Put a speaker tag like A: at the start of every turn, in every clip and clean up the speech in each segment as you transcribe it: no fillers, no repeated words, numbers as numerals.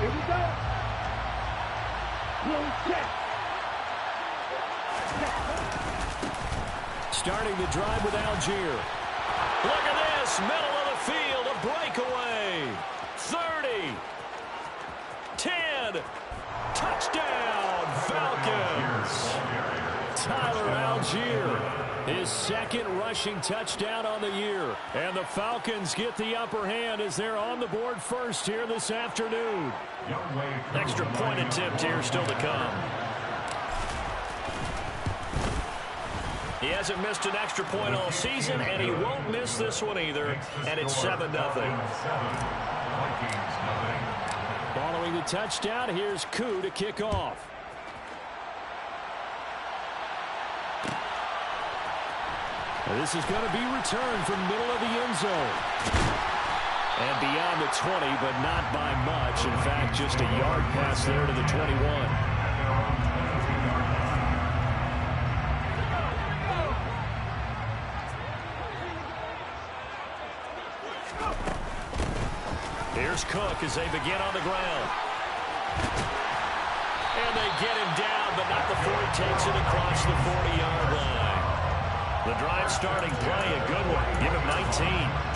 A: Here we go. Blue check.
B: Starting the drive with Algier. Look at this. Middle of the field. A breakaway. 30. 10. Touchdown, Falcons. Tyler Algier. His second rushing touchdown on the year. And the Falcons get the upper hand as they're on the board first here this afternoon. Extra point attempt here still to come. He hasn't missed an extra point all season, and he won't miss this one either. And it's 7-0. Following the touchdown, here's Koo to kick off. This is going to be returned from middle of the end zone. And beyond the 20, but not by much. In fact, just a yard pass there to the 21. Here's Cook as they begin on the ground. And they get him down, but not before he takes it across the 40-yard line. The drive starting play, a good one. Give him 19.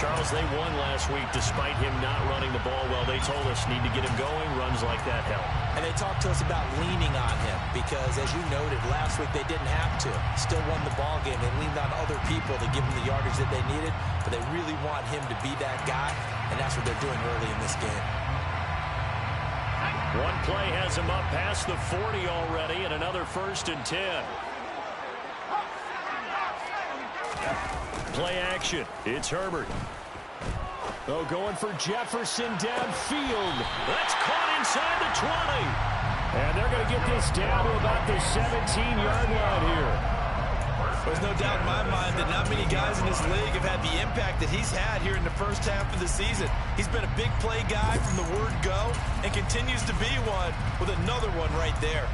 B: Charles, they won last week despite him not running the ball well. They told us need to get him going. Runs like that help.
C: And they talked to us about leaning on him because, as you noted, last week they didn't have to. Still won the ball game. They leaned on other people to give them the yardage that they needed, but they really want him to be that guy, and that's what they're doing early in this game.
B: One play has him up past the 40 already, and another 1st and 10. Play action. It's Herbert. Oh, going for Jefferson downfield. That's caught inside the 20. And they're going to get this down to about the 17-yard line here.
C: There's no doubt in my mind that not many guys in this league have had the impact that he's had here in the first half of the season. He's been a big play guy from the word go and continues to be one with another one right there.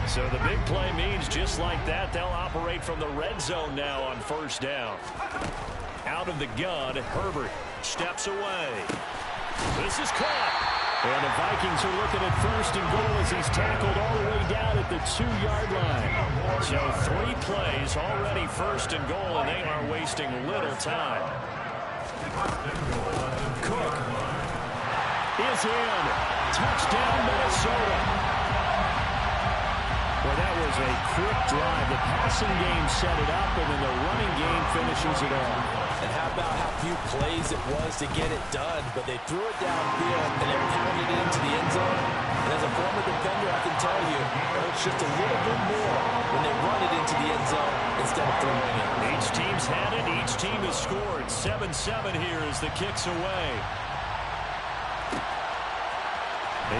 B: So the big play means just like that, they'll operate from the red zone now on 1st down. Out of the gun, Herbert steps away. This is caught. And the Vikings are looking at 1st and goal as he's tackled all the way down at the 2-yard line. So 3 plays already 1st and goal, and they are wasting little time. Cook is in. Touchdown, Minnesota. Well, that was a quick drive. The passing game set it up, and then the running game finishes it off.
C: And how about how few plays it was to get it done, but they threw it downfield and they pounded it into the end zone. And as a former defender, I can tell you, it's just a little bit more when they run it into the end zone instead of throwing it.
B: Each team's had it. Each team has scored. 7-7 here as the kick's away.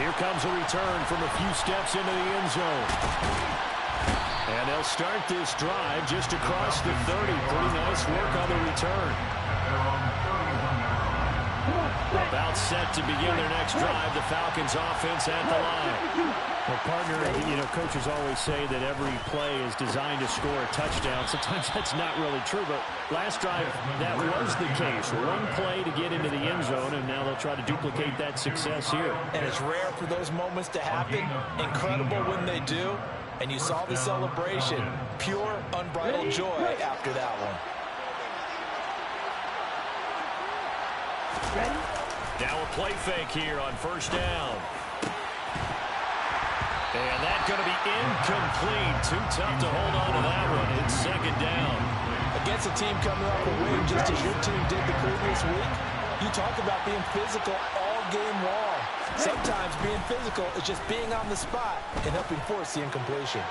B: Here comes a return from a few steps into the end zone. And they'll start this drive just across the 30. Pretty nice work on the return. About set to begin their next drive. The Falcons offense at the line.
D: Well, partner, you know, coaches always say that every play is designed to score a touchdown. Sometimes that's not really true, but last drive, that was the case. One play to get into the end zone, and now they'll try to duplicate that success here.
C: And it's rare for those moments to happen. Incredible when they do. And you saw the celebration. Pure, unbridled joy after that one.
B: Now a play fake here on 1st down. And that's going to be incomplete. Too tough to hold on to that one. It's 2nd down.
C: Against a team coming off a win just as your team did the previous week, you talk about being physical all game long. Sometimes being physical is just being on the spot and helping force the incompletion.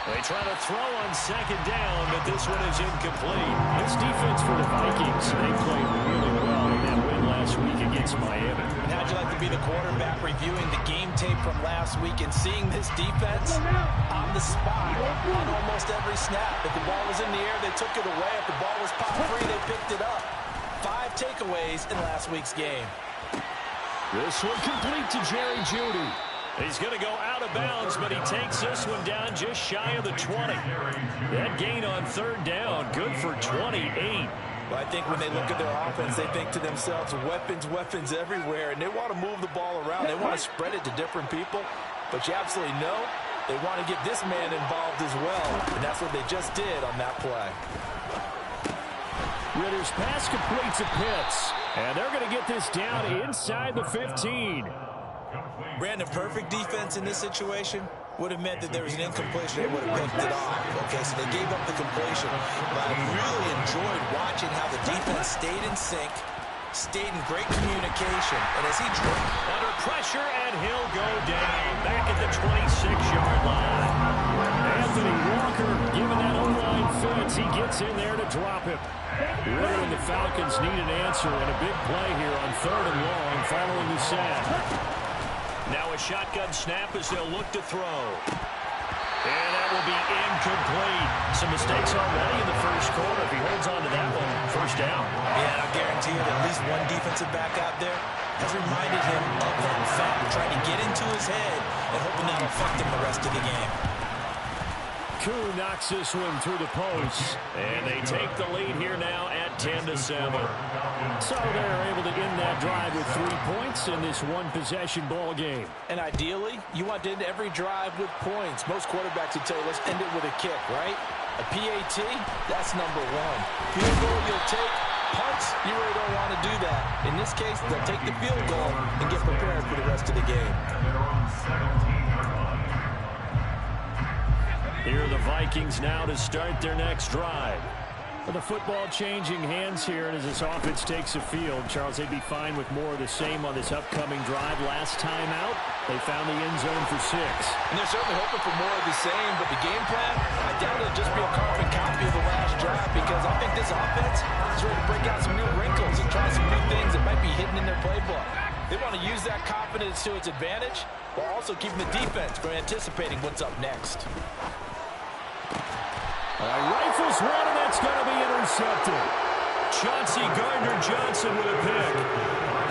B: They try to throw on 2nd down, but this one is incomplete.
D: This defense for the Vikings, they played really well in that win last week against Miami.
C: And how'd you like to be the quarterback reviewing the game tape from last week and seeing this defense on the spot on almost every snap? If the ball was in the air, they took it away. If the ball was pop free, they picked it up. 5 takeaways in last week's game.
B: This one complete to Jerry Jeudy. He's going to go out of bounds, but he takes this one down just shy of the 20. That gain on 3rd down, good for 28.
C: Well, I think when they look at their offense, they think to themselves, weapons, weapons everywhere, and they want to move the ball around. They want to spread it to different people, but you absolutely know they want to get this man involved as well, and that's what they just did on that play.
D: Ritter's pass completes at Pitts, and they're going to get this down inside the 15.
C: Brandon, perfect defense in this situation would have meant that there was an incompletion. They would have picked it off. Okay, so they gave up the completion. But I really enjoyed watching how the defense stayed in sync, stayed in great communication. And as he drove
B: under pressure, and he'll go down back at the 26-yard line.
D: Anthony Walker giving that O-line fence. He gets in there to drop him. Ritter and the Falcons need an answer and a big play here on 3rd and long following the sack.
B: Now a shotgun snap as they'll look to throw. And that will be incomplete. Some mistakes already in the first quarter. If he holds on to that one, first down.
C: Yeah, I guarantee you that at least one defensive back out there has reminded him of that fact, trying to get into his head and hoping that'll affect him the rest of the game.
D: Koo knocks this one through the post.
B: And they take the lead here now at 10-7.
D: So they're able to end that drive with 3 points in this one-possession ball game.
C: And ideally, you want to end every drive with points. Most quarterbacks would tell you, let's end it with a kick, right? A PAT, that's number one. Field goal you'll take. Punts, you really don't want to do that. In this case, they'll take the field goal and get prepared for the rest of the game.
D: Here are the Vikings now to start their next drive. The football changing hands here, and as this offense takes the field, Charles, they'd be fine with more of the same on this upcoming drive. Last time out, they found the end zone for 6.
C: And they're certainly hoping for more of the same, but the game plan, I doubt it'll just be a carbon copy of the last drive, because I think this offense is ready to break out some new wrinkles and try some new things that might be hidden in their playbook. They want to use that confidence to its advantage, while also keeping the defense from anticipating what's up next.
D: Rifles one, and that's going to be intercepted.
B: Chauncey Gardner-Johnson with a pick.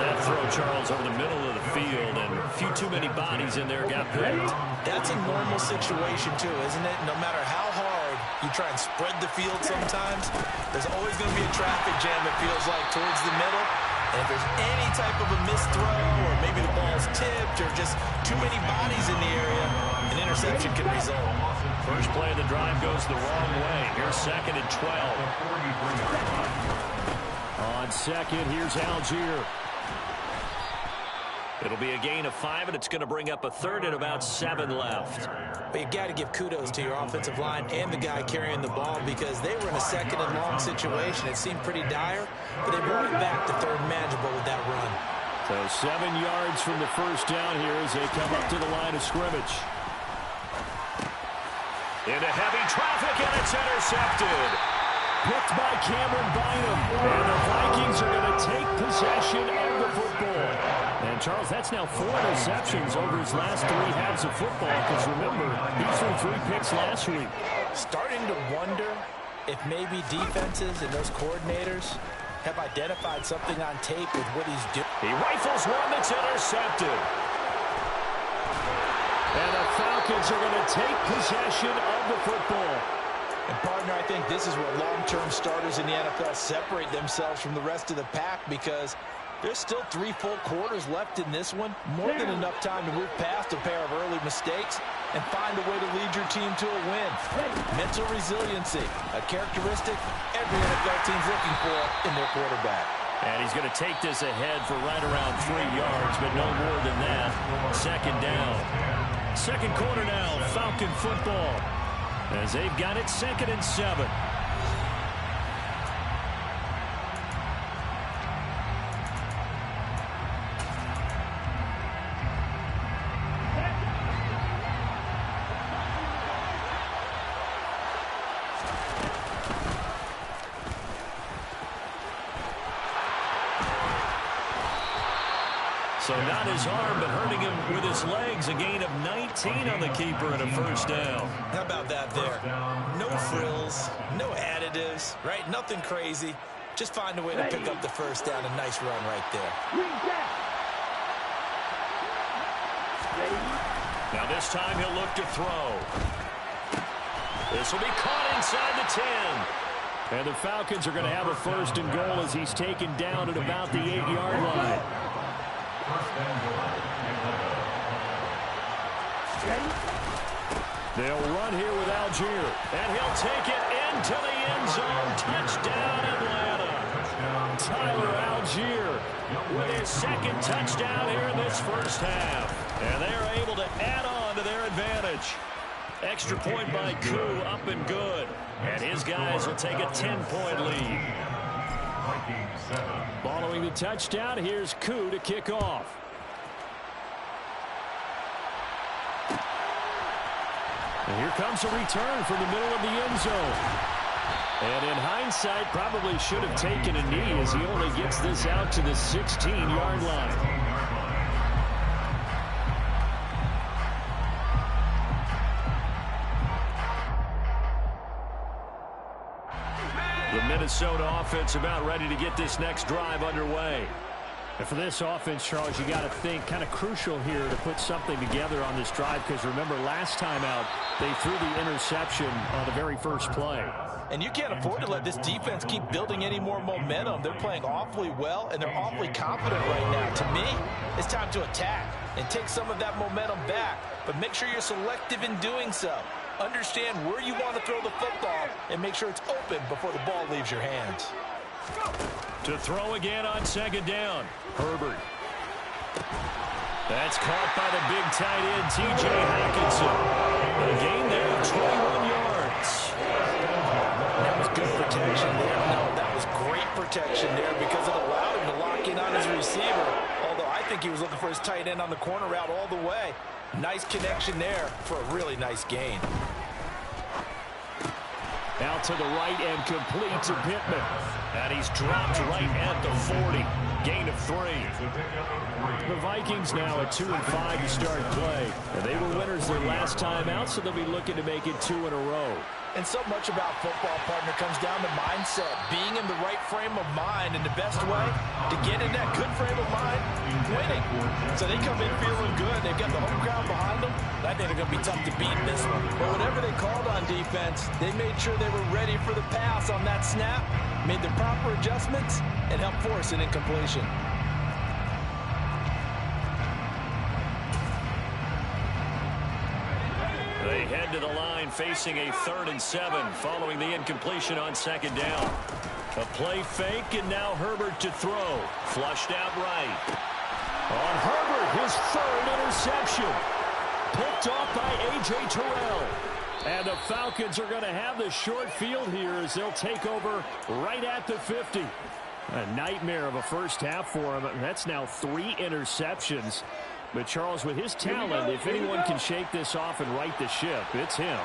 B: That throw, Charles, over the middle of the field, and a few too many bodies in there got picked.
C: That's a normal situation, too, isn't it? No matter how hard you try and spread the field sometimes, there's always going to be a traffic jam, it feels like, towards the middle. And if there's any type of a missed throw, or maybe the ball's tipped, or just too many bodies in the area, an interception can result.
B: First play of the drive goes the wrong way. Here's 2nd and 12.
D: On second, here's Algier.
B: It'll be a gain of 5, and it's going to bring up a 3rd and about 7 left.
C: But you got to give kudos to your offensive line and the guy carrying the ball, because they were in a 2nd and long situation. It seemed pretty dire, but they brought it back to 3rd and manageable with that run.
D: So 7 yards from the first down here as they come up to the line of scrimmage.
B: Into heavy traffic, and it's intercepted.
D: Picked by Cameron Bynum. And the Vikings are going to take possession of the football. And, Charles, that's now 4 interceptions over his last 3 halves of football. Because, remember, he threw 3 picks last week.
C: Starting to wonder if maybe defenses and those coordinators have identified something on tape with what he's doing.
B: He rifles one that's intercepted.
D: And the Falcons are going to take possession of the football.
C: And, partner, I think this is where long-term starters in the NFL separate themselves from the rest of the pack, because there's still 3 full quarters left in this one. More than enough time to move past a pair of early mistakes and find a way to lead your team to a win. Mental resiliency, a characteristic every NFL team's looking for in their quarterback.
B: And he's going to take this ahead for right around 3 yards, but no more than that. 2nd down. 2nd quarter now, Falcon football, as they've got it 2nd and 7. So not his arm, but hurting him with his legs. A gain of 19 on the keeper and a first down.
C: How about that there? No frills, no additives, right? Nothing crazy. Just find a way to pick up the first down. A nice run right there.
B: Now this time he'll look to throw. This will be caught inside the 10.
D: And the Falcons are going to have a first and goal as he's taken down at about the 8-yard line. They'll run here with Algier. And he'll take it into the end zone. Touchdown, Atlanta. Tyler Algier with his second touchdown here in this first half. And they are able to add on to their advantage. Extra point by Koo, up and good. And his guys will take a 10-point lead. Following the touchdown, here's Koo to kick off. And here comes a return from the middle of the end zone. And in hindsight, probably should have taken a knee as he only gets this out to the 16-yard line. The Minnesota offense about ready to get this next drive underway. And for this offense, Charles, you got to think kind of crucial here to put something together on this drive, because remember last time out they threw the interception on the very first play.
C: And you can't afford to let this defense keep building any more momentum. They're playing awfully well, and they're awfully confident right now. To me, it's time to attack and take some of that momentum back, but make sure you're selective in doing so. Understand where you want to throw the football and make sure it's open before the ball leaves your hands.
B: To throw again on second down. Herbert. That's caught by the big tight end, T.J. Hockenson. A gain there of 21 yards.
C: That was good protection there. No, that was great protection there because it allowed him to lock in on his receiver. Although I think he was looking for his tight end on the corner route all the way. Nice connection there for a really nice gain.
D: Out to the right and complete to Pittman. And he's dropped right at the 40. Gain of 3. The Vikings now at 2-5 to start play. And they were winners their last time out, so they'll be looking to make it 2 in a row.
C: And so much about football, partner, comes down to mindset. Being in the right frame of mind, and the best way to get in that good frame of mind, winning. So they come in feeling good. They've got the home crowd behind them. I think they're going to be tough to beat in this one. But whatever they called on defense, they made sure they were ready for the pass on that snap, made the proper adjustments, and helped force an incompletion.
B: They head to the line facing a 3rd and 7 following the incompletion on second down. A play fake, and now Herbert to throw. Flushed out right. On Herbert, his 3rd interception. Picked off by A.J. Terrell. And the Falcons are going to have the short field here as they'll take over right at the 50. A nightmare of a first half for him. That's now 3 interceptions. But, Charles, with his talent, if anyone can shake this off and right the ship, it's him.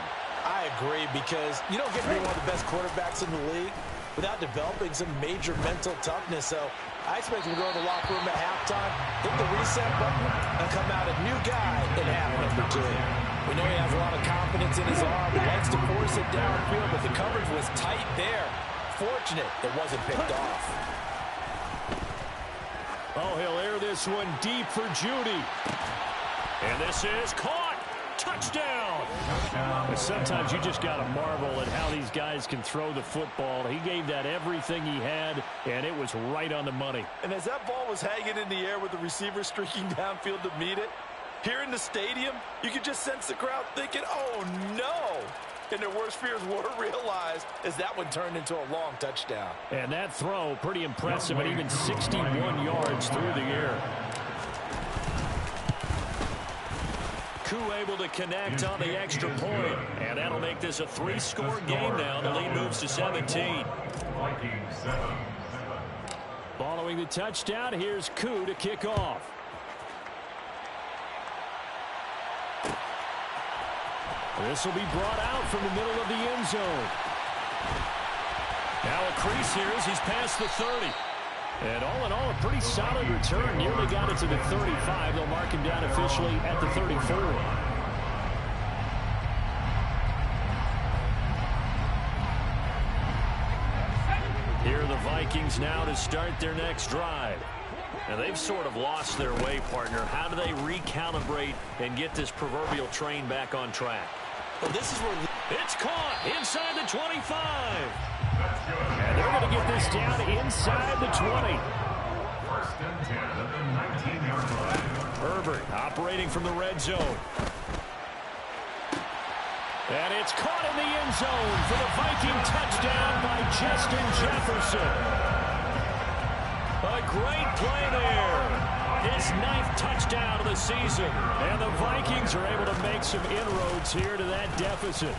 C: I agree, because you don't get to be one of the best quarterbacks in the league without developing some major mental toughness. So I expect him to go to the locker room at halftime, hit the reset button, and come out a new guy in half number 2. We know he has a lot of confidence in his arm. He likes to force it downfield, but the coverage was tight there. Fortunate it wasn't picked off.
B: Oh, he'll air this one deep for Judy. And this is caught. Touchdown.
D: And sometimes you just got to marvel at how these guys can throw the football. He gave that everything he had, and it was right on the money.
C: And as that ball was hanging in the air with the receiver streaking downfield to meet it, here in the stadium, you could just sense the crowd thinking, oh, no. And their worst fears were realized as that one turned into a long touchdown.
D: And that throw, pretty impressive, and even 61 yards through the air.
B: Koo able to connect on the extra point. And that'll make this a 3-score game now. The lead moves to 17.
D: Following the touchdown, here's Koo to kick off. This will be brought out from the middle of the end zone.
B: Now a crease here as he's past the 30.
D: And all in all, a pretty solid return. Nearly got it to the 35. They'll mark him down officially at the 34.
B: Here are the Vikings now to start their next drive. Now they've sort of lost their way, partner. How do they recalibrate and get this proverbial train back on track?
C: Well, this is where
B: It's caught inside the 25.
D: And they're going to get this down inside the 20.
A: First and 10 at the 19-yard line.
B: Herbert operating from the red zone. And it's caught in the end zone for the Viking touchdown by Justin Jefferson. A great play there. His 9th touchdown of the season. And the Vikings are able to make some inroads here to that deficit.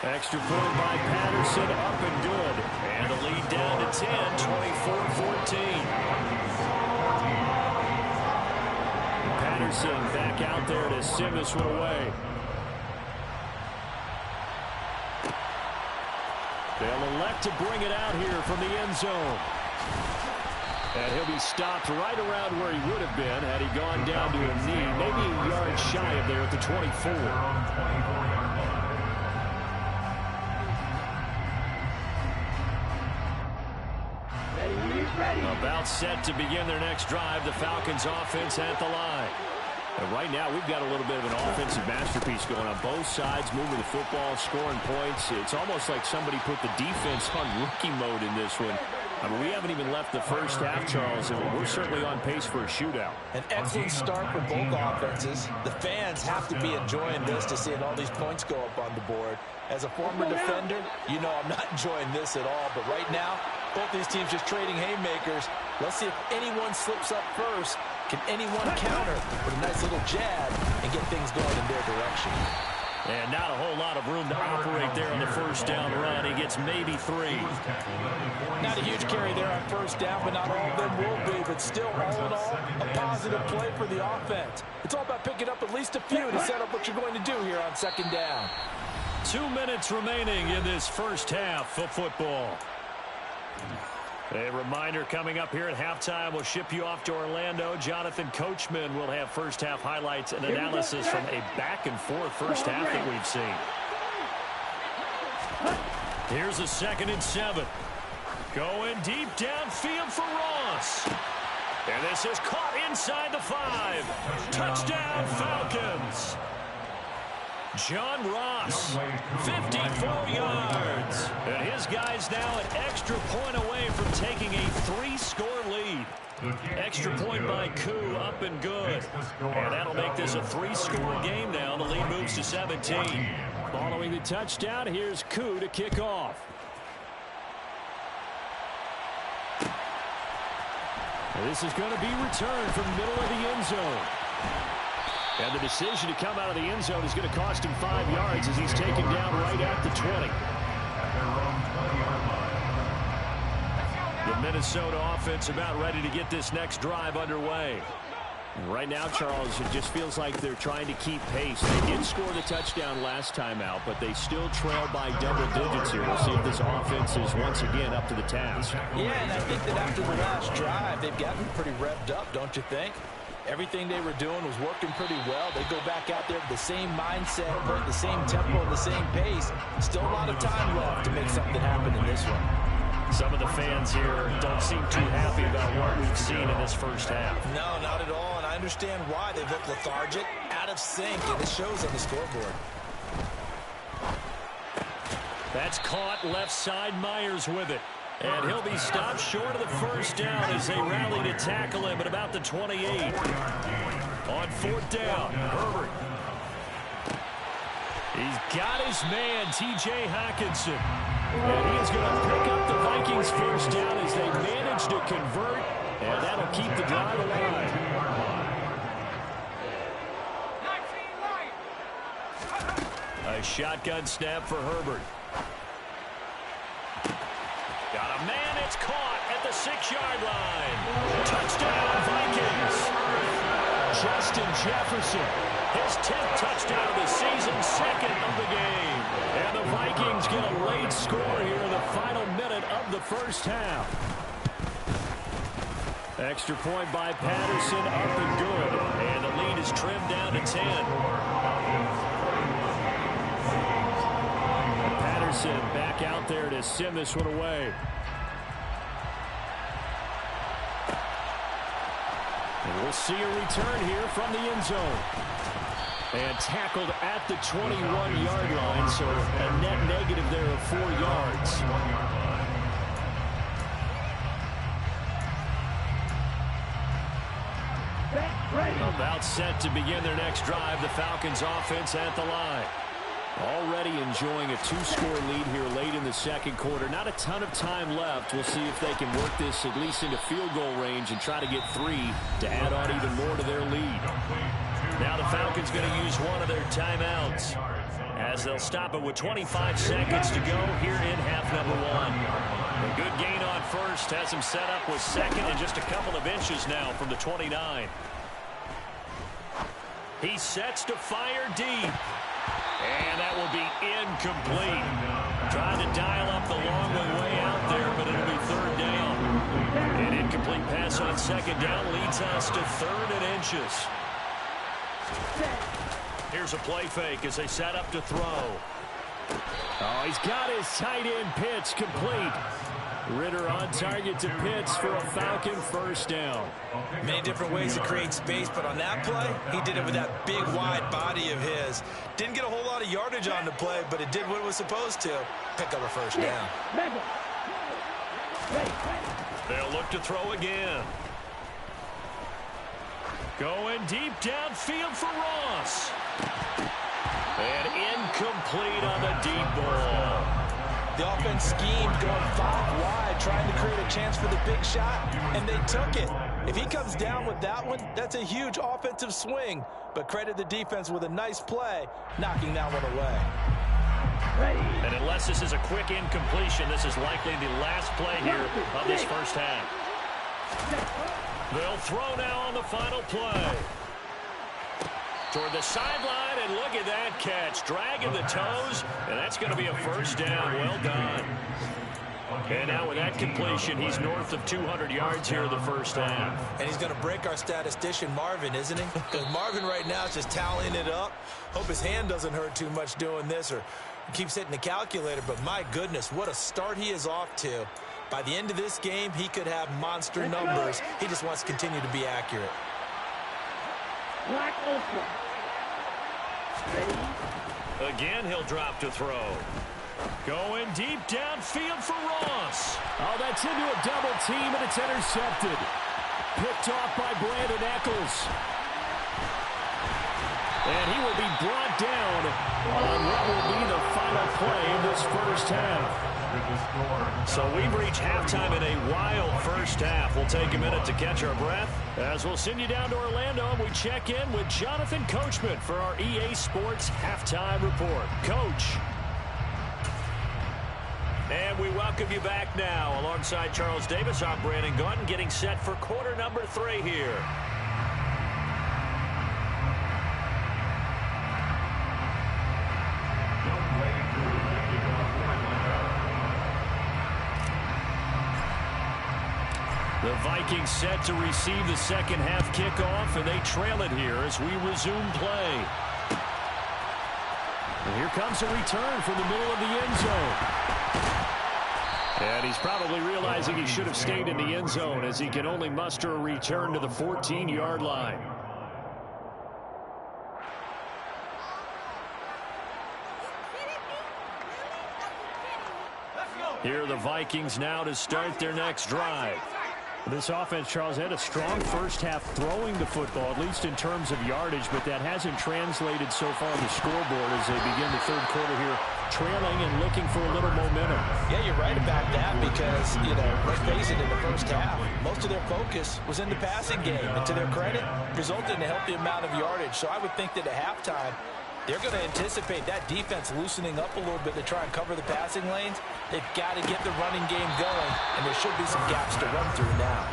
B: Extra point by Patterson, up and good. And the lead down to 10, 24-14. Patterson back out there to sim this one away. They'll elect to bring it out here from the end zone. And he'll be stopped right around where he would have been had he gone down to a knee, maybe a yard shy of there at the 24. About set to begin their next drive, the Falcons offense at the line. And right now, we've got a little bit of an offensive masterpiece going on both sides, moving the football, scoring points. It's almost like somebody put the defense on rookie mode in this one. I mean, we haven't even left the first half, Charles, and we're certainly on pace for a shootout.
C: An excellent start for both offenses. The fans have to be enjoying this to seeing all these points go up on the board. As a former defender, you know I'm not enjoying this at all. But right now, both these teams just trading haymakers. Let's see if anyone slips up first. Can anyone counter with a nice little jab and get things going in their direction?
B: And not a whole lot of room to operate there on the first down run. He gets maybe 3.
C: Not a huge carry there on first down, but not all of them will be. But still, all in all, a positive play for the offense. It's all about picking up at least a few to set up what you're going to do here on second down.
B: 2 minutes remaining in this first half of football. A reminder coming up here at halftime. We'll ship you off to Orlando. Jonathan Coachman will have first half highlights and analysis from a back-and-forth first half that we've seen. Here's a 2nd and 7. Going deep downfield for Ross. And this is caught inside the 5. Touchdown Falcons. John Ross, 54 yards. And his guys now an extra point away from taking a 3-score lead. Extra point by Koo, up and good. And that'll make this a 3-score game now. The lead moves to 17. Following the touchdown, here's Koo to kick off. And this is going to be returned from the middle of the end zone. And the decision to come out of the end zone is going to cost him 5 yards as he's taken down right at the 20. The Minnesota offense about ready to get this next drive underway. And right now, Charles, it just feels like they're trying to keep pace. They did score the touchdown last time out, but they still trail by double digits here. We'll see if this offense is once again up to the task.
C: Yeah, and I think that after the last drive, they've gotten pretty revved up, don't you think? Everything they were doing was working pretty well. They go back out there with the same mindset, playing the same tempo and the same pace. Still a lot of time left to make something happen in this one.
B: Some of the fans here don't seem too happy about what we've seen in this first half.
C: No, not at all, and I understand why. They look lethargic, out of sync, and it shows on the scoreboard.
B: That's caught left side. Myers with it. And he'll be stopped short of the first down as they rally to tackle him at about the 28. On 4th down, Herbert. He's got his man, T.J. Hockenson. And he is going to pick up the Vikings first down as they manage to convert. And that'll keep the drive alive. A shotgun snap for Herbert. Got a man, it's caught at the 6-yard line. Touchdown, Vikings. Justin Jefferson, his 10th touchdown of the season, 2nd of the game. And the Vikings get a late score here in the final minute of the first half. Extra point by Patterson, up and good. And the lead is trimmed down to 10. Patterson back out there to sim this one away. And
D: We'll see a return here from the end zone. And tackled at the 21-yard line, so a net negative there of 4 yards. About set to begin their next drive, the Falcons offense at the line. Already enjoying a 2-score lead here late in the second quarter. Not a ton of time left. We'll see if they can work this at least into field goal range and try to get 3 to add on even more to their lead. Now the Falcons going to use one of their timeouts as they'll stop it with 25 seconds to go here in half number 1. A good gain on first has him set up with second and just a couple of inches now from the 29. He sets to fire deep. And that will be incomplete. Trying to dial up the long way out there, but it'll be third down. An incomplete pass on second down leads us to 3rd and inches. Here's a play fake as they set up to throw. Oh, he's got his tight end pitch complete. Ritter on target to Pitts for a Falcon first down.
C: Many different ways to create space, but on that play, he did it with that big, wide body of his. Didn't get a whole lot of yardage on the play, but it did what it was supposed to. Pick up a first down.
B: They'll look to throw again. Going deep downfield for Ross. And incomplete on the deep ball.
C: The offense schemed going 5 wide, trying to create a chance for the big shot, and they took it. If he comes down with that one, that's a huge offensive swing. But credit the defense with a nice play, knocking that one away.
B: And unless this is a quick incompletion, this is likely the last play here of this first half. They'll throw now on the final play. Toward the sideline, and look at that catch. Dragging the toes, and that's going to be a first down. Well done. And now with that completion, he's north of 200 yards here in the first half.
C: And he's going to break our statistician, Marvin, isn't he? Because Marvin right now is just tallying it up. Hope his hand doesn't hurt too much doing this or keeps hitting the calculator. But my goodness, what a start he is off to. By the end of this game, he could have monster numbers. He just wants to continue to be accurate.
B: Again, he'll drop to throw. Going deep downfield for Ross.
D: Oh, that's into a double team, and it's intercepted. Picked off by Brandon Echols. And he will be brought down on what will be the final play of this first half.
B: So we've reached halftime in a wild first half. We'll take a minute to catch our breath as we'll send you down to Orlando and we check in with Jonathan Coachman for our EA Sports Halftime Report. Coach. And we welcome you back now. Alongside Charles Davis, I'm Brandon Gaudin, getting set for quarter number 3 here. The Vikings set to receive the second half kickoff, and they trail it here as we resume play. And here comes a return from the middle of the end zone. And he's probably realizing he should have stayed in the end zone as he can only muster a return to the 14-yard line. Here are the Vikings now to start their next drive.
D: This offense, Charles, had a strong first half throwing the football, at least in terms of yardage, but that hasn't translated so far on the scoreboard as they begin the third quarter here, trailing and looking for a little momentum.
C: Yeah, you're right about that because, let's face it, in the first half, most of their focus was in the passing game, and to their credit, resulted in a healthy amount of yardage. So I would think that at halftime, they're going to anticipate that defense loosening up a little bit to try and cover the passing lanes. They've got to get the running game going, and there should be some gaps to run through now.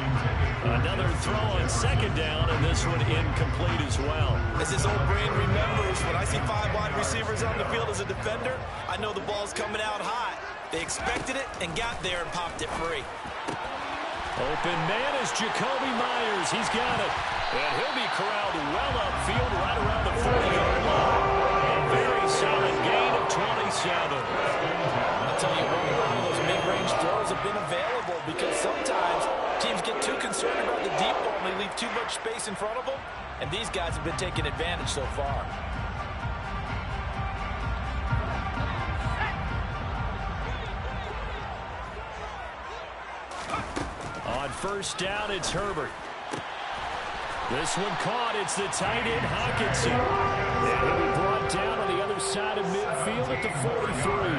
B: Another throw on second down, and this one incomplete as well.
C: As his old brain remembers, when I see 5 wide receivers on the field as a defender, I know the ball's coming out hot. They expected it and got there and popped it free.
B: Open man is Jacoby Myers. He's got it. And he'll be corralled well upfield right around the 40-yard line. A very solid gain of 27.
C: I'll tell you what, those mid-range throws have been available because sometimes teams get too concerned about the deep ball and they leave too much space in front of them. And these guys have been taking advantage so far.
D: On first down, it's Herbert. This one caught. It's the tight end, Hockenson. And he'll be brought down on the other side of midfield at the 43.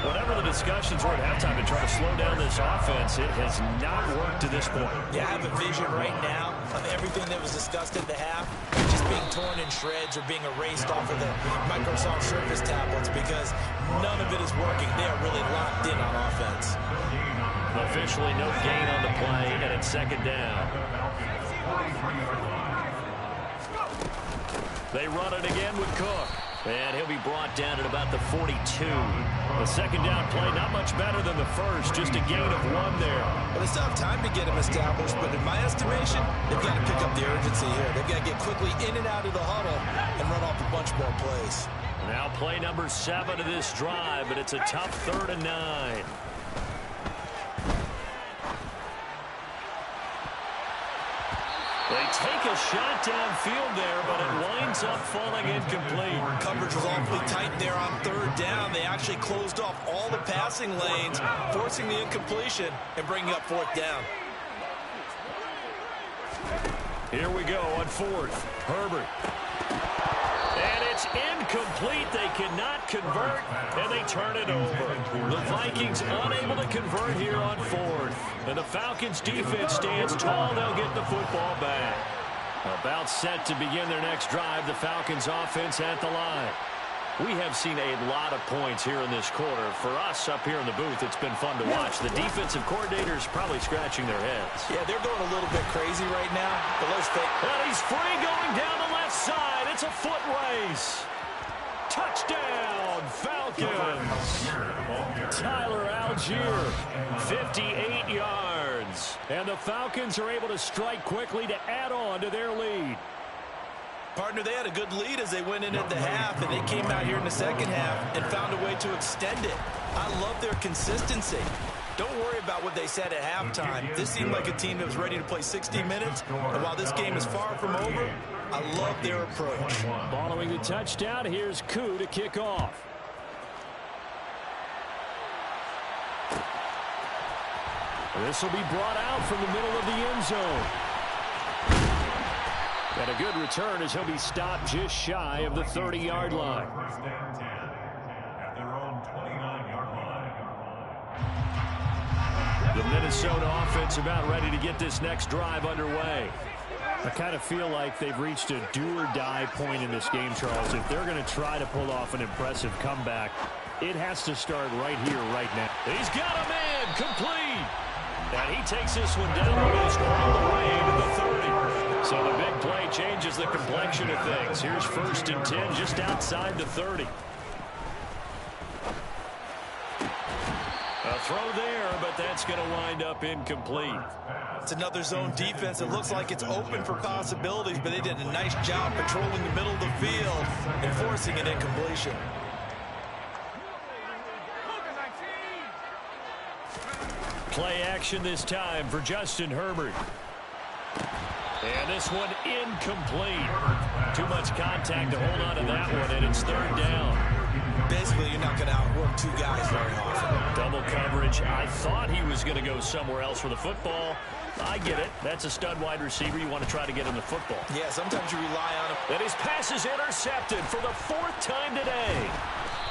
D: Whatever the discussions were at halftime to try to slow down this offense, it has not worked to this point.
C: Yeah, I have a vision right now of everything that was discussed at the half just being torn in shreds or being erased off of the Microsoft Surface tablets because none of it is working. They are really locked in on offense.
B: Officially no gain on the play, and it's second down. They run it again with Cook. And he'll be brought down at about the 42. The second down play, not much better than the first. Just a gain of 1 there.
C: Well, they still have time to get him established, but in my estimation, they've got to pick up the urgency here. They've got to get quickly in and out of the huddle and run off a bunch more plays.
B: Now play number 7 of this drive, but it's a tough 3rd and 9. They take a shot downfield there, but it winds up falling incomplete.
C: Coverage was awfully tight there on 3rd down. They actually closed off all the passing lanes, forcing the incompletion and bringing up 4th down.
B: Here we go on 4th. Herbert. And it's incomplete. They cannot convert, and they turn it over. The Vikings unable to convert here on 4th. And the Falcons defense stands tall. They'll get the football back. About set to begin their next drive. The Falcons offense at the line. We have seen a lot of points here in this quarter. For us up here in the booth, it's been fun to watch. The defensive coordinators probably scratching their heads.
C: Yeah, they're going a little bit crazy right now. But let's take...
B: And he's free going down the left side. It's a foot race. Touchdown, Falcons. Tyler Algier, 58 yards. And the Falcons are able to strike quickly to add on to their lead.
C: Partner, they had a good lead as they went in at the half, and they came out here in the second half and found a way to extend it. I love their consistency. Don't worry about what they said at halftime. This seemed like a team that was ready to play 60 minutes, and while this game is far from over, I love their approach.
D: Following the touchdown, here's Koo to kick off. This will be brought out from the middle of the end zone. And a good return as he'll be stopped just shy of the 30-yard line.
A: First down 10 at their own 29-yard line.
B: The Minnesota offense about ready to get this next drive underway.
D: I kind of feel like they've reached a do-or-die point in this game, Charles. If they're going to try to pull off an impressive comeback, it has to start right here, right now.
B: He's got a man complete. And he takes this one down almost all the way to the 30. So the big play changes the complexion of things. Here's 1st and 10 just outside the 30. A throw there, but that's going to wind up incomplete.
C: It's another zone defense. It looks like it's open for possibilities, but they did a nice job patrolling the middle of the field and forcing an incompletion.
B: Play action this time for Justin Herbert. And this one incomplete. Too much contact to hold on to that one, and it's 3rd down.
C: Basically, you're not going to outwork 2 guys very often.
B: Double coverage. I thought he was going to go somewhere else for the football. I get it. That's a stud wide receiver. You want to try to get him the football.
C: Yeah, sometimes you rely on him.
B: And his pass is intercepted for the 4th time today.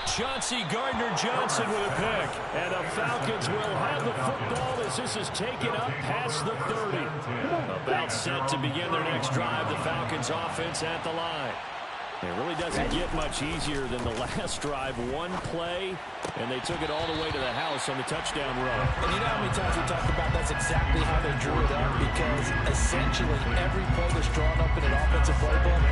B: Chauncey Gardner-Johnson with a pick. And the Falcons will have the football as this is taken up past the 30. About set to begin their next drive. The Falcons offense at the line. It really doesn't get much easier than the last drive. One play, and they took it all the way to the house on the touchdown run.
C: And you know how many times we talked about that's exactly how they drew it up? Because essentially every play that's drawn up in an offensive playbook,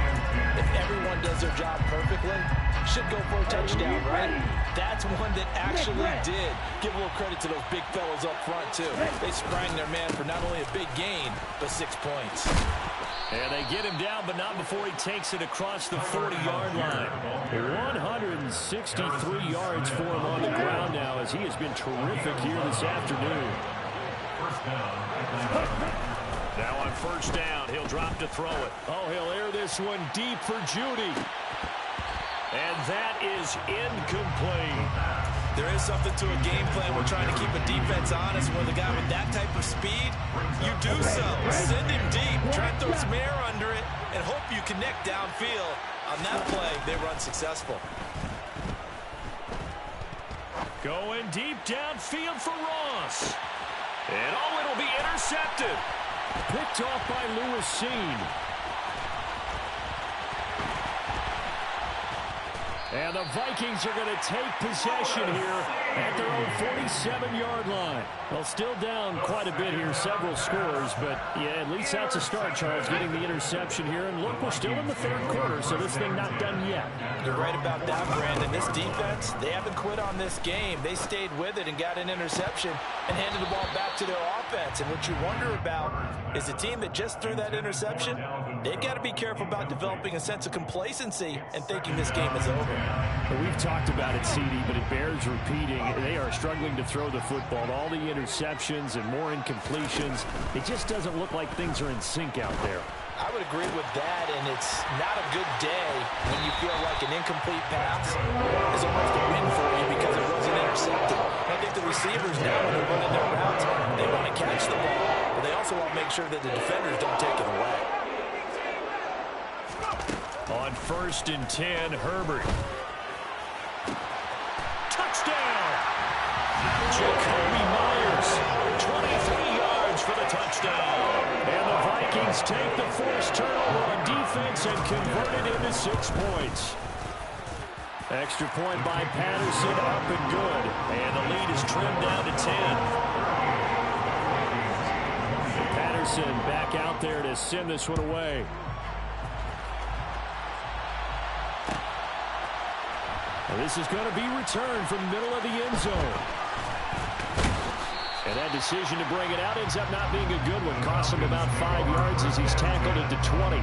C: if everyone does their job perfectly, should go for a touchdown, right? That's one that actually did. Give a little credit to those big fellas up front, too. They sprang their man for not only a big gain, but 6 points.
B: And they get him down, but not before he takes it across the 40-yard line.
D: 163 yards for him on the ground now as he has been terrific here this afternoon.
B: Now on first down, he'll drop to throw it. Oh, he'll air this one deep for Judy. And that is incomplete.
C: There is something to a game plan. We're trying to keep a defense honest. With a guy with that type of speed, you do so. Send him deep. Try and throw some air under it and hope you connect downfield. On that play, they run successful.
B: Going deep downfield for Ross. And oh, it'll be intercepted.
D: Picked off by Lewis Cine. And the Vikings are going to take possession here at their own 47-yard line. Well, still down quite a bit here, several scores, but yeah, at least that's a start, Charles, getting the interception here. And look, we're still in the third quarter, so this thing not done yet.
C: You're right about that, Brandon. This defense, they haven't quit on this game. They stayed with it and got an interception and handed the ball back to their offense. And what you wonder about is the team that just threw that interception, they've got to be careful about developing a sense of complacency and thinking this game is over.
D: We've talked about it, CD, but it bears repeating. They are struggling to throw the football. All the interceptions and more incompletions. It just doesn't look like things are in sync out there.
C: I would agree with that, and it's not a good day when you feel like an incomplete pass is almost a win for you because it wasn't intercepted. I think the receivers now, when they're running their routes, they want to catch the ball, but they also want to make sure that the defenders don't take it away.
B: On 1st and 10, Herbert. Touchdown! Jacoby Myers, 23 yards for the touchdown. And the Vikings take the forced turnover on defense and convert it into 6 points. Extra point by Patterson, up and good. And the lead is trimmed down to 10. Patterson back out there to send this one away. This is going to be returned from the middle of the end zone. And that decision to bring it out ends up not being a good one. Costs him about 5 yards as he's tackled at the 20.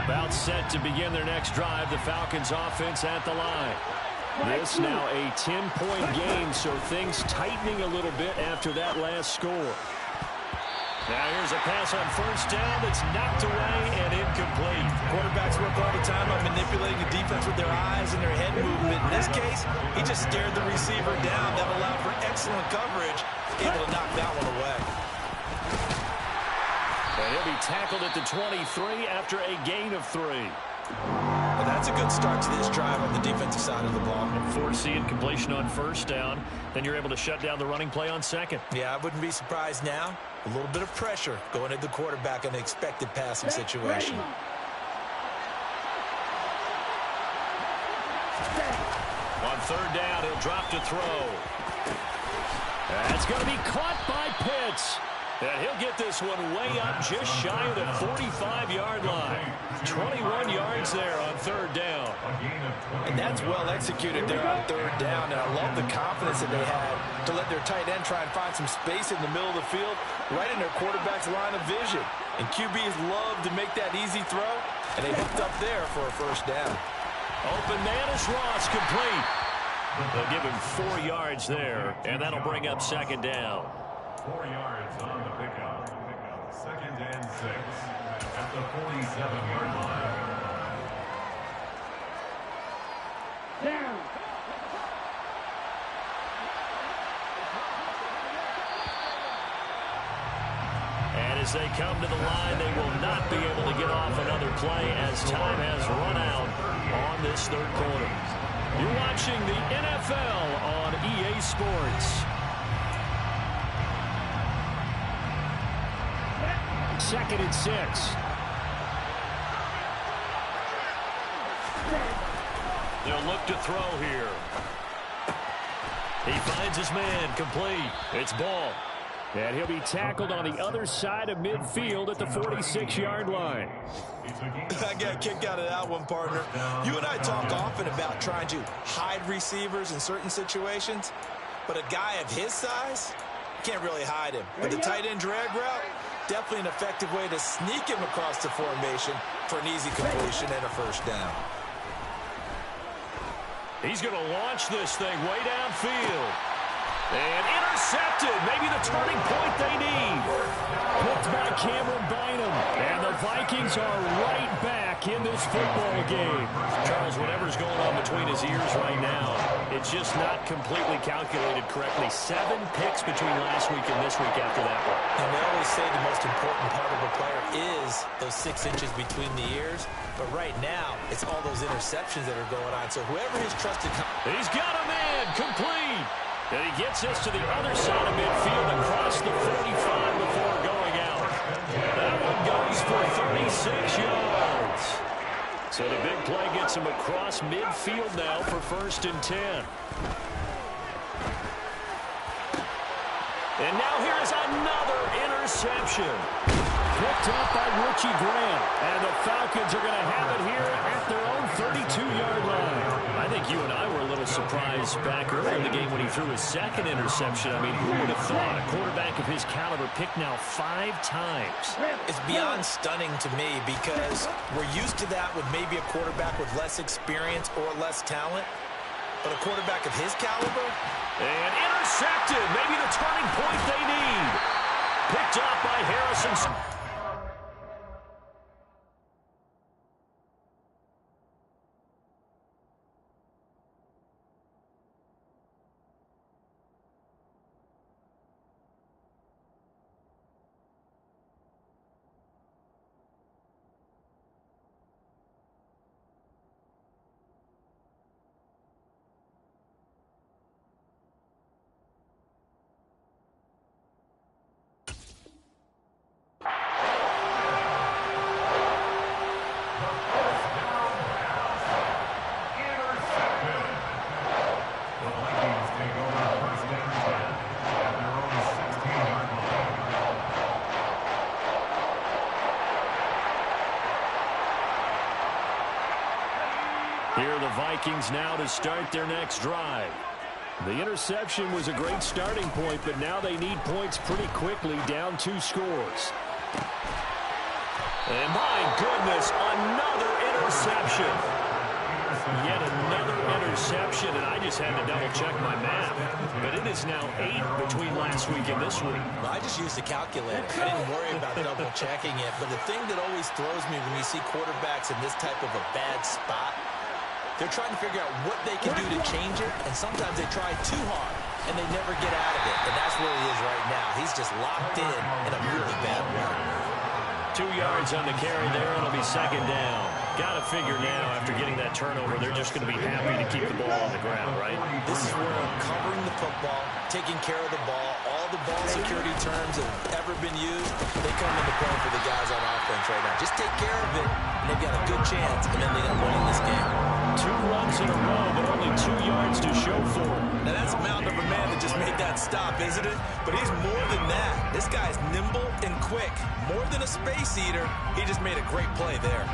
B: About set to begin their next drive. The Falcons offense at the line. This now a 10-point game, so things tightening a little bit after that last score. Now here's a pass on first down that's knocked away and incomplete.
C: Quarterbacks work all the time on manipulating the defense with their eyes and their head movement. In this case, he just stared the receiver down. That allowed for excellent coverage, able to knock that one away.
B: And he'll be tackled at the 23 after a gain of 3.
C: Well, that's a good start to this drive on the defensive side of the ball.
B: Force incompletion on first down. Then you're able to shut down the running play on second.
C: Yeah, I wouldn't be surprised now. A little bit of pressure going at the quarterback in an expected passing situation.
B: On third down, he'll drop to throw. That's going to be caught by Pitts. And he'll get this one way up just shy of the 45-yard line. 21 yards there on third down.
C: And that's well executed there on third down. And I love the confidence that they had to let their tight end try and find some space in the middle of the field, right in their quarterback's line of vision. And QBs love to make that easy throw, and they hooked up there for a first down.
B: Open man is Ross, complete. They'll give him 4 yards there, and that'll bring up second down.
A: 4 yards on the pickup. 2nd and 6 at the 47-yard line.
E: Down.
B: And as they come to the line, they will not be able to get off another play as time has run out on this third quarter. You're watching the NFL on EA Sports. 2nd and 6. They'll look to throw here. He finds his man, complete. It's Ball.
D: And he'll be tackled on the other side of midfield at the 46-yard line.
C: I got a kick out of that one, partner. You and I talk often about trying to hide receivers in certain situations, but a guy of his size can't really hide him. But the tight end drag route, definitely an effective way to sneak him across the formation for an easy completion and a first down.
B: He's going to launch this thing way downfield. And intercepted. Maybe the turning point they need.
D: Picked by Cameron Bynum. And the Vikings are right back in this football game.
B: Charles, whatever's going on between his ears right now, it's just not completely calculated correctly. 7 picks between last week and this week after that one.
C: And they always say the most important part of a player is those 6 inches between the ears. But right now, it's all those interceptions that are going on. So whoever his trusted...
B: He's got a man complete. And he gets us to the other side of midfield across the 45 before going out. That one goes for 36 yards. So the big play gets him across midfield now for 1st and 10. And now here is another interception.
D: Picked up by Richie Grant. And the Falcons are going to have it here at their own 32-yard line.
B: I think you and I were a little surprised back earlier in the game when he threw his 2nd interception. I mean, who would have thought a quarterback of his caliber picked now 5 times?
C: It's beyond stunning to me because we're used to that with maybe a quarterback with less experience or less talent. But a quarterback of his caliber?
B: And intercepted. Maybe the turning point they need. Picked up by Harrison. Here are the Vikings now to start their next drive.
D: The interception was a great starting point, but now they need points pretty quickly, down 2 scores.
B: And my goodness, another interception. Yet another interception, and I just had to double-check my math. But it is now 8 between last week and this week.
C: Well, I just used a calculator. I didn't worry about double-checking it. But the thing that always throws me when you see quarterbacks in this type of a bad spot, they're trying to figure out what they can do to change it, and sometimes they try too hard, and they never get out of it. And that's where he is right now. He's just locked in a really bad way.
B: 2 yards on the carry there, and it'll be 2nd down. Got to figure now, after getting that turnover, they're just going to be happy to keep the ball on the ground, right?
C: This is where covering the football, taking care of the ball, all the ball security terms that have ever been used, they come into play for the guys on offense right now. Just take care of it, and they've got a good chance, and then they end up winning this game.
B: 2 runs in a row, but only 2 yards to show for it.
C: Now that's a mountain of a man that just made that stop, isn't it? But he's more than that. This guy's nimble and quick. More than a space eater, he just made a great play there.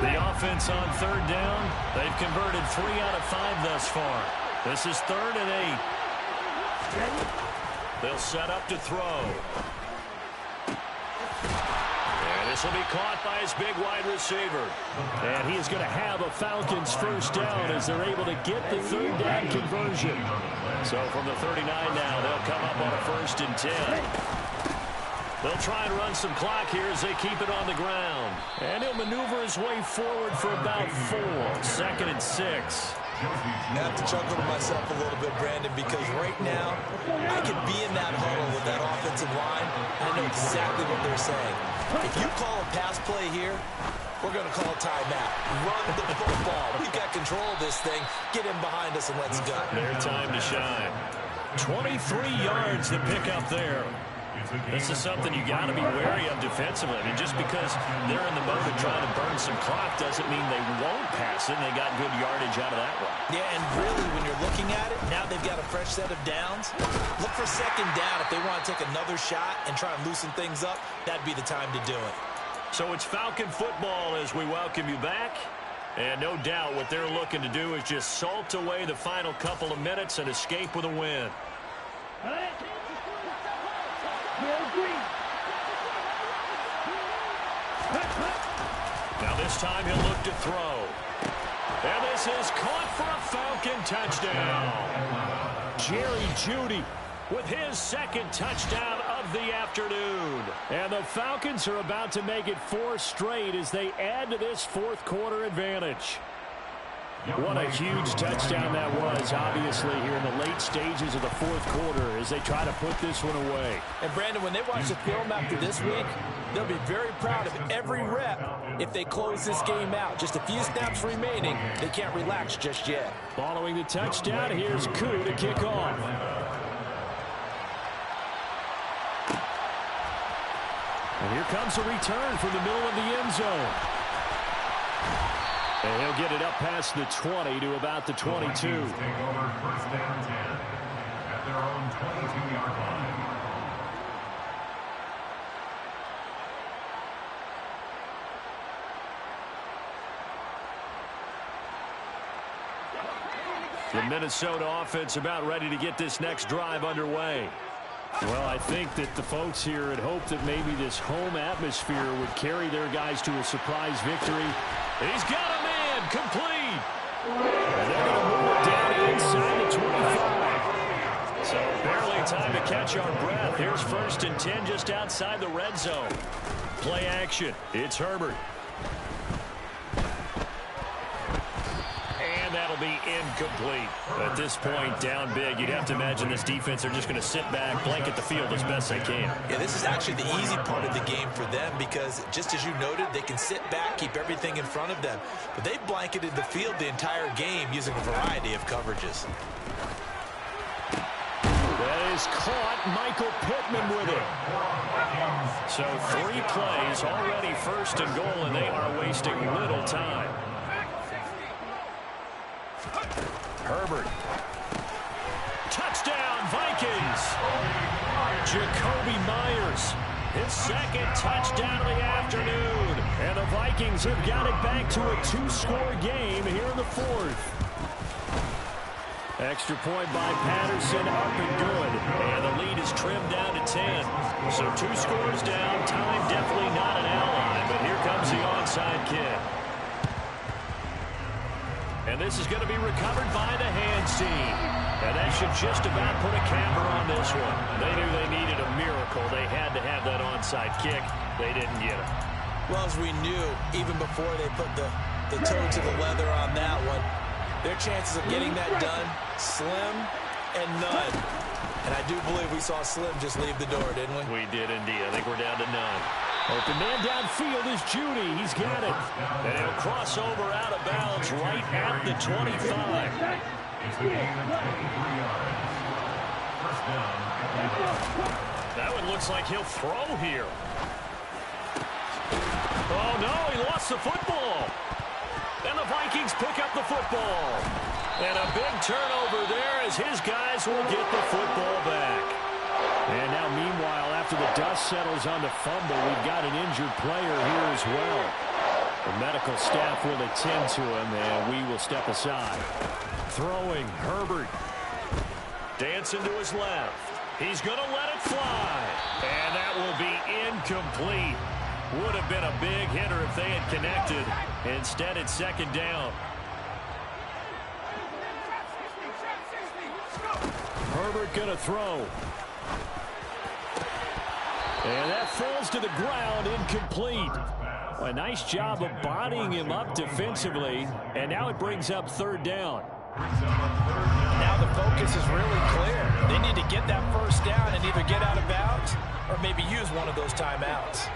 B: The offense on 3rd down. They've converted 3 out of 5 thus far. This is 3rd and 8. They'll set up to throw. This will be caught by his big wide receiver.
D: And he is going to have a Falcons 1st down as they're able to get the 3rd down conversion.
B: So from the 39 now, they'll come up on a 1st and 10. They'll try and run some clock here as they keep it on the ground.
D: And he'll maneuver his way forward for about 4.
B: 2nd and 6.
C: I have to chuckle to myself a little bit, Brandon, because right now I could be in that huddle with that offensive line. I know exactly what they're saying. If you call a pass play here, we're going to call a timeout. Run the football. We've got control of this thing. Get in behind us and let's go.
B: Their time to shine. 23 yards to pick up there. This is something you got to be wary of defensively. I mean, just because they're in the mode of trying to burn some clock doesn't mean they won't pass it. They got good yardage out of that one.
C: Yeah, and really, when you're looking at it, now they've got a fresh set of downs. Look for 2nd down. If they want to take another shot and try and loosen things up, that'd be the time to do it.
B: So it's Falcon football as we welcome you back. And no doubt what they're looking to do is just salt away the final couple of minutes and escape with a win. Now this time he'll look to throw. And this is caught for a Falcon touchdown. Jerry Jeudy with his second touchdown of the afternoon. And the Falcons are about to make it 4 straight as they add to this fourth quarter advantage. What a huge touchdown that was, obviously, here in the late stages of the fourth quarter as they try to put this one away.
C: And, Brandon, when they watch the film after this week, they'll be very proud of every rep if they close this game out. Just a few snaps remaining. They can't relax just yet.
B: Following the touchdown, here's Koo to kick off. And here comes a return from the middle of the end zone. And he'll get it up past the 20 to about the 22.
A: Take over first down 10 at their own 22-yard line.
B: The Minnesota offense about ready to get this next drive underway.
D: Well, I think that the folks here had hoped that maybe this home atmosphere would carry their guys to a surprise victory.
B: He's got him in, complete.
D: And they're going to move it down inside the 25.
B: So barely time to catch our breath. Here's 1st and 10 just outside the red zone. Play action. It's Herbert. And that'll be incomplete. At this point, down big, you'd have to imagine this defense are just going to sit back, blanket the field as best they can.
C: Yeah, this is actually the easy part of the game for them because, just as you noted, they can sit back, keep everything in front of them. But they've blanketed the field the entire game using a variety of coverages.
B: That is caught. Michael Pittman with it. So 3 plays, already 1st and goal, and they are wasting little time. Herbert. Touchdown, Vikings. Jakobi Meyers. His 2nd touchdown of the afternoon.
D: And the Vikings have got it back to a 2-score game here in the 4th. Extra point by Patterson, up and good.
B: And the lead is trimmed down to 10. So 2 scores down. Time definitely not an ally. But here comes the onside kick. And this is going to be recovered by the hands team. And that should just about put a capper on this one. They knew they needed a miracle. They had to have that onside kick. They didn't get it.
C: Well, as we knew, even before they put the toe to the leather on that one, their chances of getting that done, slim and none. And I do believe we saw Slim just leave the door, didn't we?
B: We did indeed. I think we're down to none.
D: Open man downfield is Jeudy. He's got it.
B: And he'll cross over out of bounds right at the 25.
A: It's a gain of 23 yards. First down.
B: That one looks like he'll throw here. Oh, no, he lost the football. And the Vikings pick up the football. And a big turnover there as his guys will get the football back.
D: And now, meanwhile, after the dust settles on the fumble, we've got an injured player here as well. The medical staff will attend to him, and we will step aside.
B: Throwing, Herbert. Dancing to his left. He's going to let it fly. And that will be incomplete. Would have been a big hitter if they had connected. Instead, it's 2nd down.
D: Herbert going to throw. And that falls to the ground, incomplete. A nice job of bodying him up defensively. And now it brings up 3rd down.
C: Now the focus is really clear. They need to get that 1st down and either get out of bounds or maybe use one of those timeouts.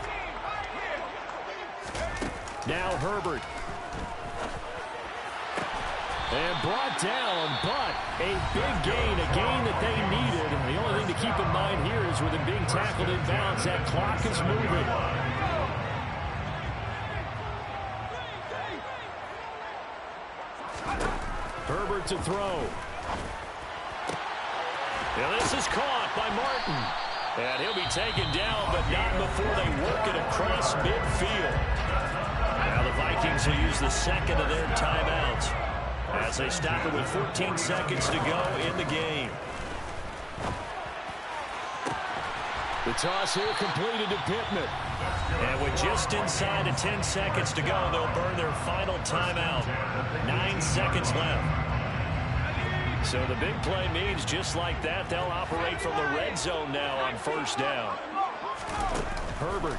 D: Now Herbert. And brought down, but a big gain, a gain that they needed. And the only thing to keep in mind here is with him being tackled in bounds, that clock is moving. Herbert to throw.
B: Now this is caught by Martin. And he'll be taken down, but not before they work it across midfield. Now the Vikings will use the 2nd of their timeouts as they stop it with 14 seconds to go in the game.
D: The toss here completed to Pittman.
B: And with just inside of 10 seconds to go, they'll burn their final timeout. 9 seconds left. So the big play means just like that, they'll operate from the red zone now on first down. Herbert.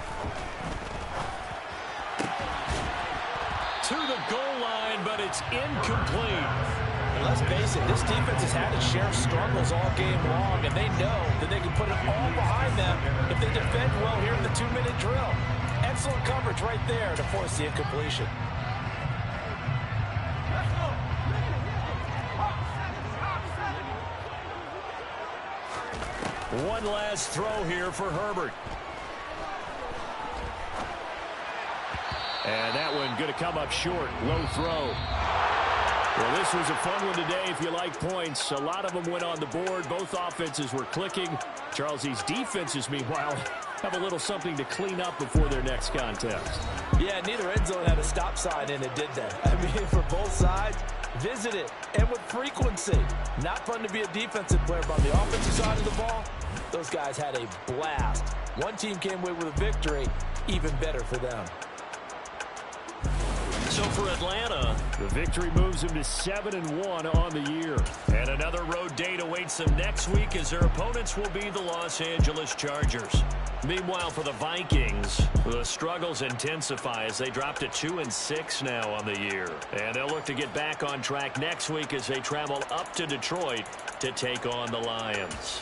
B: To the goal line, but it's incomplete.
C: And let's face it, this defense has had its share of struggles all game long, and they know that they can put it all behind them if they defend well here in the 2-minute drill. Excellent coverage right there to force the incompletion.
B: One last throw here for Herbert.
D: And that one going to come up short. Low throw. Well, this was a fun one today if you like points. A lot of them went on the board. Both offenses were clicking. Charles, these defenses, meanwhile, have a little something to clean up before their next contest.
C: Yeah, neither end zone had a stop sign in it, did they? I mean, for both sides, visit it, and with frequency. Not fun to be a defensive player, but on the offensive side of the ball, those guys had a blast. One team came away with a victory, even better for them.
B: So for Atlanta,
D: the victory moves them to 7-1 on the year.
B: And another road date awaits them next week as their opponents will be the Los Angeles Chargers. Meanwhile, for the Vikings, the struggles intensify as they drop to 2-6 now on the year. And they'll look to get back on track next week as they travel up to Detroit to take on the Lions.